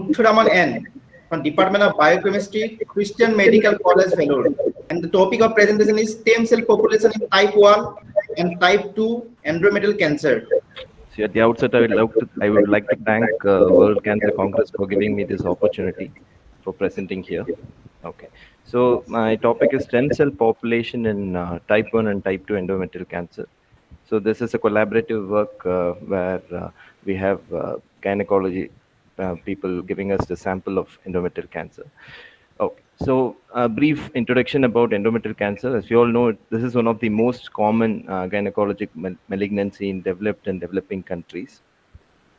Muthuraman N. from Department of Biochemistry, Christian Medical College, Vellore. And the topic of presentation is stem cell population in type 1 and type 2 endometrial cancer. So at the outset, I would like to thank World Cancer Congress for giving me this opportunity for presenting here. Okay. So my topic is stem cell population in type 1 and type 2 endometrial cancer. So this is a collaborative work where we have gynecology people giving us the sample of endometrial cancer. Okay, so a brief introduction about endometrial cancer. As you all know, this is one of the most common gynecologic malignancy in developed and developing countries.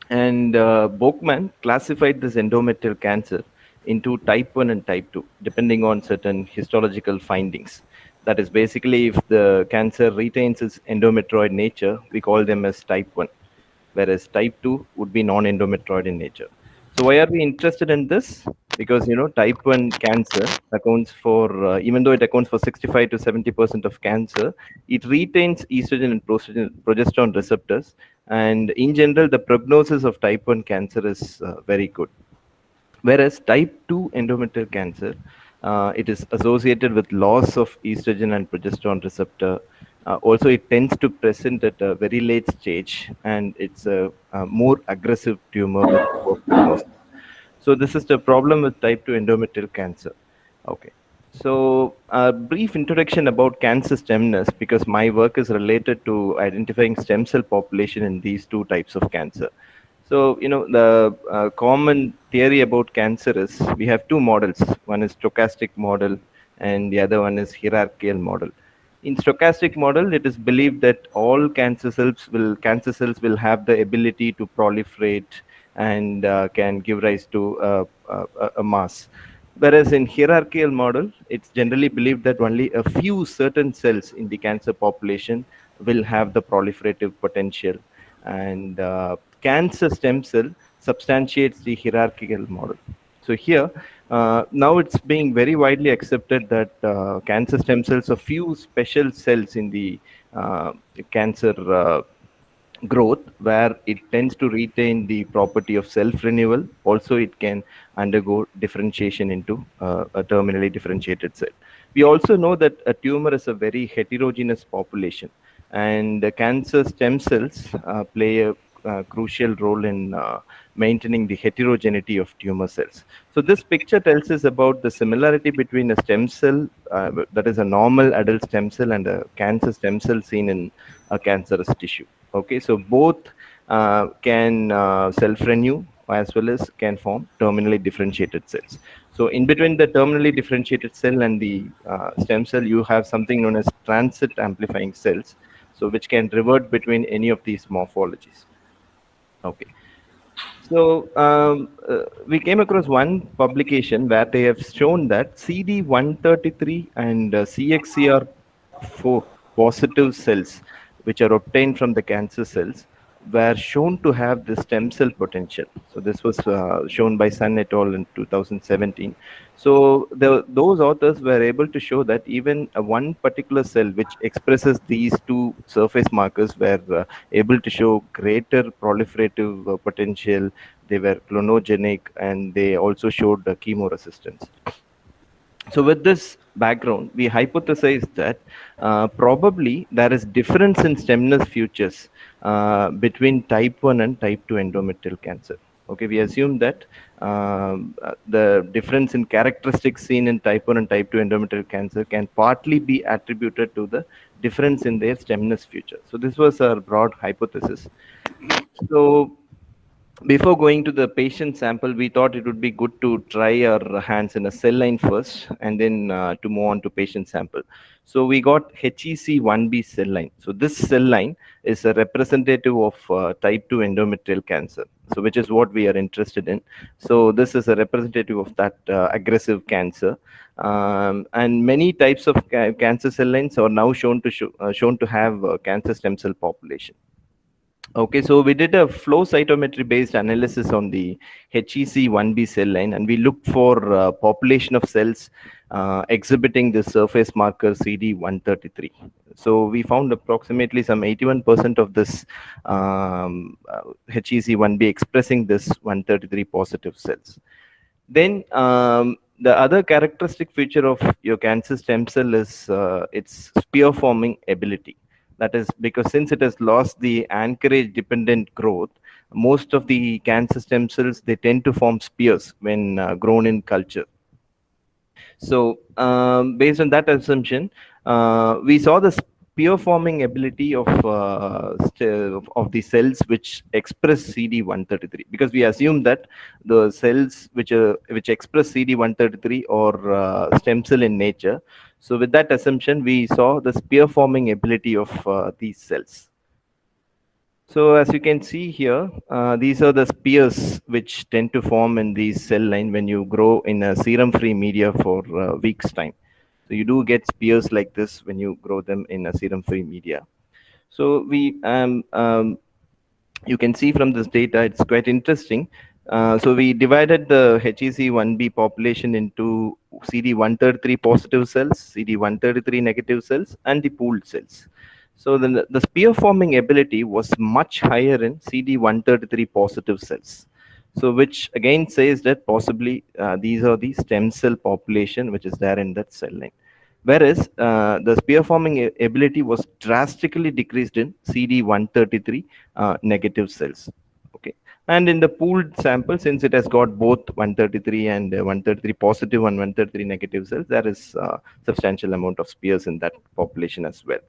And Bockman classified this endometrial cancer into type 1 and type 2, depending on certain histological findings. That is basically if the cancer retains its endometrioid nature, we call them as type 1, whereas type 2 would be non-endometrioid in nature. So why are we interested in this? Because type 1 cancer accounts for, even though it accounts for 65 to 70% of cancer, it retains estrogen and progesterone receptors, and in general, the prognosis of type 1 cancer is very good. Whereas type 2 endometrial cancer, it is associated with loss of estrogen and progesterone receptor. Also, it tends to present at a very late stage, and it's a more aggressive tumor with poor prognosis. So this is the problem with type 2 endometrial cancer. Okay. So a brief introduction about cancer stemness, because my work is related to identifying stem cell population in these two types of cancer. So, the common theory about cancer is we have two models. One is stochastic model and the other one is hierarchical model. In stochastic model, it is believed that all cancer cells will have the ability to proliferate and can give rise to a mass. Whereas in hierarchical model, it's generally believed that only a few certain cells in the cancer population will have the proliferative potential, and cancer stem cell substantiates the hierarchical model. So here, now it's being very widely accepted that cancer stem cells are few special cells in the cancer growth where it tends to retain the property of self-renewal. Also, it can undergo differentiation into a terminally differentiated cell. We also know that a tumor is a very heterogeneous population, and the cancer stem cells play a crucial role in maintaining the heterogeneity of tumor cells. So this picture tells us about the similarity between a stem cell that is a normal adult stem cell and a cancer stem cell seen in a cancerous tissue. Okay, so both can self-renew as well as can form terminally differentiated cells. So in between the terminally differentiated cell and the stem cell, you have something known as transit amplifying cells, so which can revert between any of these morphologies. Okay. So we came across one publication where they have shown that CD133 and CXCR4 positive cells, which are obtained from the cancer cells, were shown to have the stem cell potential. So this was shown by Sun et al. In 2017. So those authors were able to show that even one particular cell which expresses these two surface markers were able to show greater proliferative potential. They were clonogenic, and they also showed chemoresistance. So with this background, we hypothesize that probably there is difference in stemness features between type 1 and type 2 endometrial cancer. Okay, we assume that the difference in characteristics seen in type 1 and type 2 endometrial cancer can partly be attributed to the difference in their stemness feature. So this was our broad hypothesis. So before going to the patient sample, we thought it would be good to try our hands in a cell line first, and then to move on to patient sample. So we got HEC1B cell line. So this cell line is a representative of type 2 endometrial cancer, so which is what we are interested in. So this is a representative of that aggressive cancer. And many types of cancer cell lines are now shown to have cancer stem cell population. Okay, so we did a flow cytometry based analysis on the HEC1B cell line, and we looked for population of cells exhibiting the surface marker CD133. So we found approximately some 81% of this HEC1B expressing this 133 positive cells. Then the other characteristic feature of your cancer stem cell is its spear forming ability. That is because since it has lost the anchorage dependent growth, most of the cancer stem cells, they tend to form spears when grown in culture. So, based on that assumption, we saw the spear forming ability of the cells which express CD133, because we assume that the cells which express CD133 or stem cell in nature. So, with that assumption, we saw the spear forming ability of these cells. So as you can see here, these are the spears which tend to form in these cell line when you grow in a serum-free media for weeks time. So you do get spears like this when you grow them in a serum-free media. So you can see from this data, it's quite interesting. So we divided the HEC1B population into CD133 positive cells, CD133 negative cells, and the pooled cells. So the spear forming ability was much higher in CD133 positive cells. So which again says that possibly these are the stem cell population which is there in that cell line. Whereas the spear forming ability was drastically decreased in CD133 negative cells. Okay. And in the pooled sample, since it has got both 133 and 133 positive and 133 negative cells, there is substantial amount of spears in that population as well.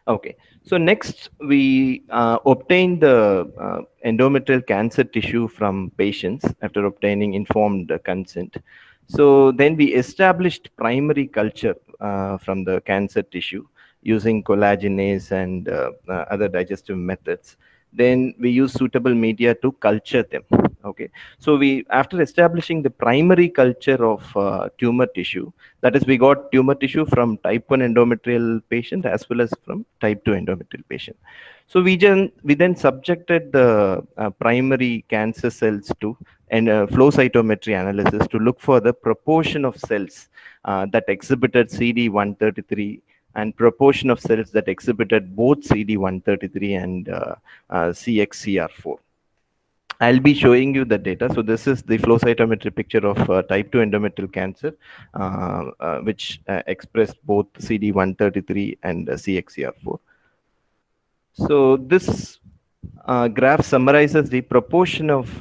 Okay, so next we obtained the endometrial cancer tissue from patients after obtaining informed consent. So then we established primary culture from the cancer tissue using collagenase and other digestive methods. Then we use suitable media to culture them. Okay, so we, after establishing the primary culture of tumor tissue, that is, we got tumor tissue from type 1 endometrial patient as well as from type 2 endometrial patient. So we then subjected the primary cancer cells to and flow cytometry analysis to look for the proportion of cells that exhibited CD133 and proportion of cells that exhibited both CD133 and CXCR4. I'll be showing you the data. So this is the flow cytometry picture of type 2 endometrial cancer, which expressed both CD133 and CXCR4. So this graph summarizes the proportion of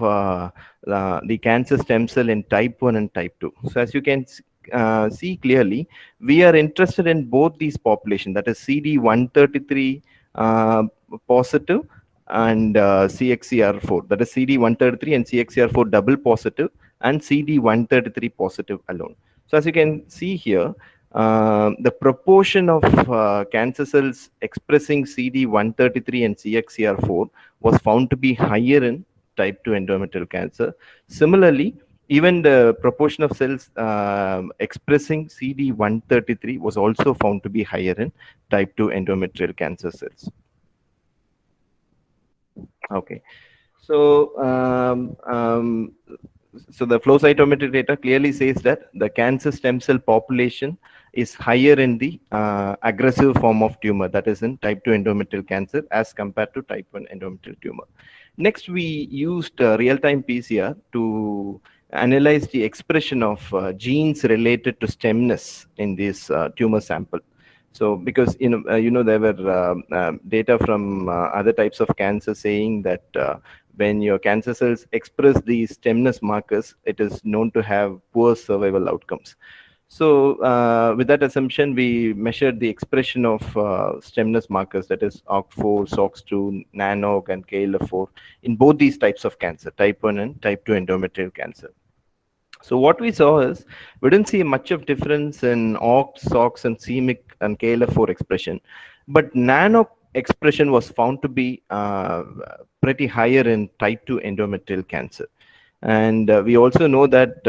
the cancer stem cell in type 1 and type 2. So as you can see clearly, we are interested in both these populations, that is CD133 positive and CXCR4, that is CD133 and CXCR4 double positive and CD133 positive alone. So as you can see here, the proportion of cancer cells expressing CD133 and CXCR4 was found to be higher in type 2 endometrial cancer. Similarly, even the proportion of cells expressing CD133 was also found to be higher in type 2 endometrial cancer cells. Okay, so so the flow cytometry data clearly says that the cancer stem cell population is higher in the aggressive form of tumor, that is in type 2 endometrial cancer as compared to type 1 endometrial tumor. Next, we used real-time PCR to analyze the expression of genes related to stemness in this tumor sample. So because there were data from other types of cancer saying that when your cancer cells express these stemness markers, it is known to have poor survival outcomes. So with that assumption, we measured the expression of stemness markers, that is OCT4, SOX2, NANOG, and KLF4 in both these types of cancer, type 1 and type 2 endometrial cancer. So what we saw is we didn't see much of difference in OCT, SOX, and CMYC and KLF4 expression, but NANOG expression was found to be pretty higher in type 2 endometrial cancer. And we also know that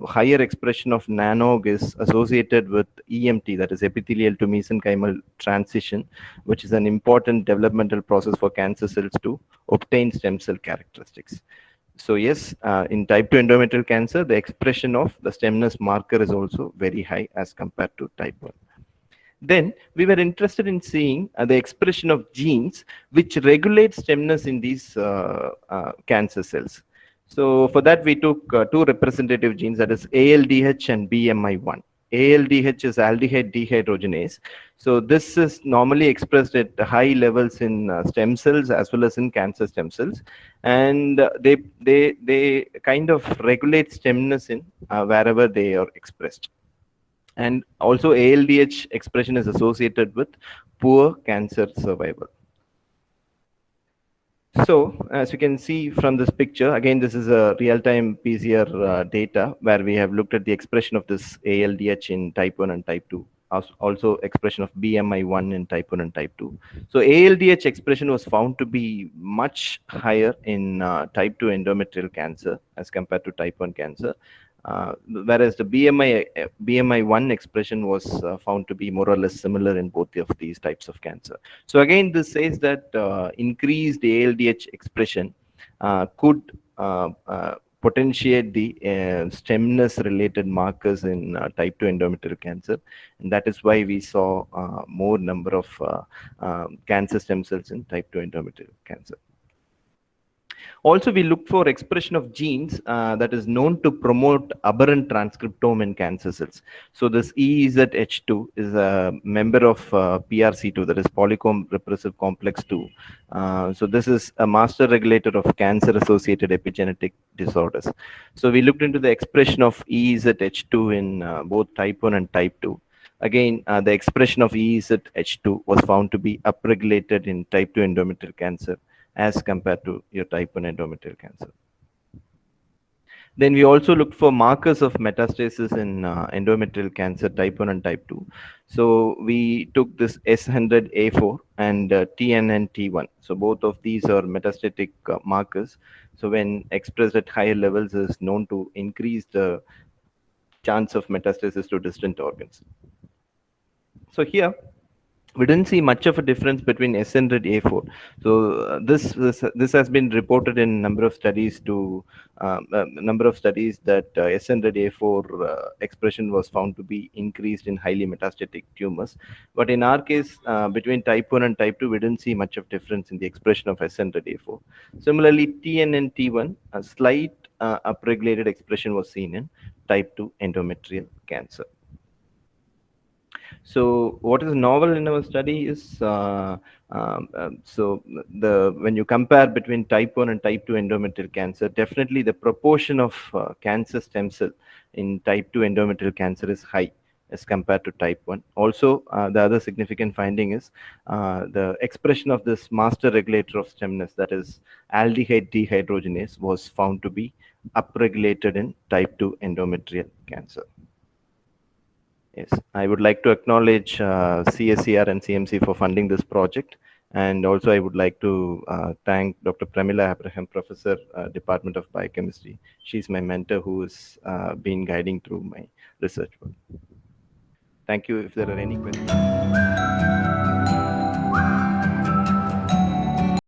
higher expression of NANOG is associated with EMT, that is epithelial to mesenchymal transition, which is an important developmental process for cancer cells to obtain stem cell characteristics. So yes, in type 2 endometrial cancer, the expression of the stemness marker is also very high as compared to type 1. Then we were interested in seeing the expression of genes which regulate stemness in these cancer cells. So for that, we took two representative genes, that is ALDH and BMI1. ALDH is aldehyde dehydrogenase. So this is normally expressed at high levels in stem cells as well as in cancer stem cells, and they kind of regulate stemness in wherever they are expressed. And also ALDH expression is associated with poor cancer survival. So, as you can see from this picture, again, this is a real-time PCR data where we have looked at the expression of this ALDH in type 1 and type 2, also expression of BMI1 in type 1 and type 2. So, ALDH expression was found to be much higher in type 2 endometrial cancer as compared to type 1 cancer. Whereas the BMI1 expression was found to be more or less similar in both of these types of cancer. So again, this says that increased ALDH expression could potentiate the stemness related markers in type 2 endometrial cancer, and that is why we saw more number of cancer stem cells in type 2 endometrial cancer. Also, we look for expression of genes that is known to promote aberrant transcriptome in cancer cells. So this EZH2 is a member of PRC2, that is polycomb repressive complex 2. So this is a master regulator of cancer-associated epigenetic disorders. So we looked into the expression of EZH2 in both type 1 and type 2. Again, the expression of EZH2 was found to be upregulated in type 2 endometrial cancer as compared to your type 1 endometrial cancer. Then we also looked for markers of metastasis in endometrial cancer type 1 and type 2. So we took this S100A4 and TNNT1. So both of these are metastatic markers. So when expressed at higher levels is known to increase the chance of metastasis to distant organs. So here, we didn't see much of a difference between S100A4. So this has been reported in number of studies that S100A4 expression was found to be increased in highly metastatic tumors. But in our case, between type 1 and type 2, we didn't see much of difference in the expression of S100A4. Similarly, TNNT1, a slight upregulated expression was seen in type 2 endometrial cancer. So what is novel in our study is when you compare between type 1 and type 2 endometrial cancer, definitely the proportion of cancer stem cell in type 2 endometrial cancer is high as compared to type 1. Also, the other significant finding is the expression of this master regulator of stemness, that is aldehyde dehydrogenase, was found to be upregulated in type 2 endometrial cancer. Yes, I would like to acknowledge CSCR and CMC for funding this project. And also I would like to thank Dr. Pramila Abraham, Professor, Department of Biochemistry. She's my mentor who has been guiding through my research work. Thank you. If there are any questions.